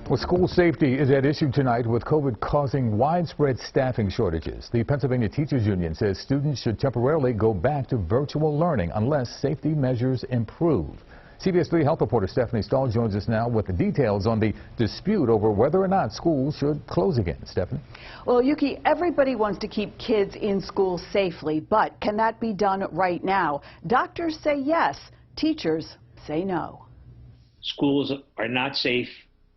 Well, school safety is at issue tonight with COVID causing widespread staffing shortages. The Pennsylvania Teachers Union says students should temporarily go back to virtual learning unless safety measures improve. CBS 3 health reporter Stephanie Stahl joins us now with the details on the dispute over whether or not schools should close again. Stephanie? Well, Yuki, everybody wants to keep kids in school safely, but can that be done right now? Doctors say yes. Teachers say no. Schools are not safe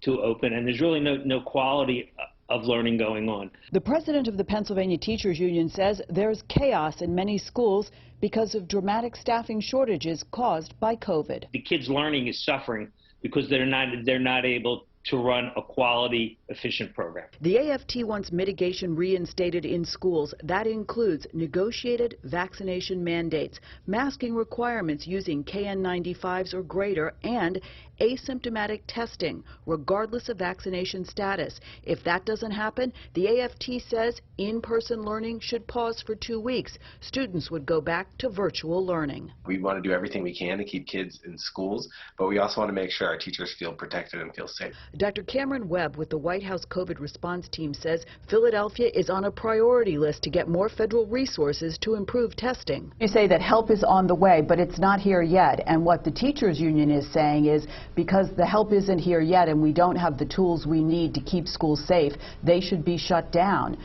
to open, and there's really no quality of learning going on. The president of the Pennsylvania Teachers Union says there's chaos in many schools because of dramatic staffing shortages caused by COVID. The kids' learning is suffering because they're not able to run a quality, efficient program. The AFT wants mitigation reinstated in schools. That includes negotiated vaccination mandates, masking requirements using KN95s or greater, and asymptomatic testing, regardless of vaccination status. If that doesn't happen, the AFT says in-person learning should pause for 2 weeks. Students would go back to virtual learning. We want to do everything we can to keep kids in schools, but we also want to make sure our teachers feel protected and feel safe. Dr. Cameron Webb with the White House COVID response team says Philadelphia is on a priority list to get more federal resources to improve testing. You say that help is on the way, but it's not here yet. And what the teachers union is saying is because the help isn't here yet and we don't have the tools we need to keep schools safe, they should be shut down.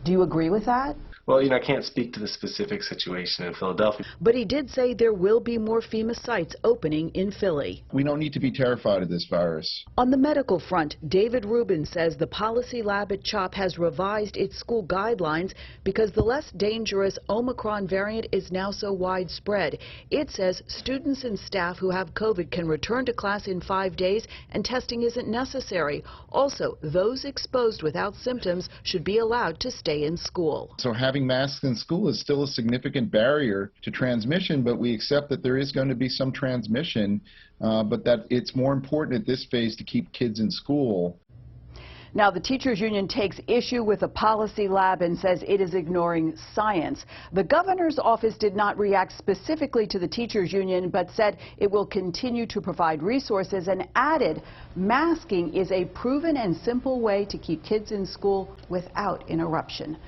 Do you agree with that? Well, I can't speak to the specific situation in Philadelphia. But he did say there will be more FEMA sites opening in Philly. We don't need to be terrified of this virus. On the medical front, David Rubin says the policy lab at CHOP has revised its school guidelines because the less dangerous Omicron variant is now so widespread. It says students and staff who have COVID can return to class in 5 days and testing isn't necessary. Also, those exposed without symptoms should be allowed to stay in school. So having masks in school is still a significant barrier to transmission, but we accept that there is going to be some transmission, but that it's more important at this phase to keep kids in school. Now, the teachers union takes issue with the policy lab and says it is ignoring science. The governor's office did not react specifically to the teachers union, but said it will continue to provide resources and added masking is a proven and simple way to keep kids in school without interruption.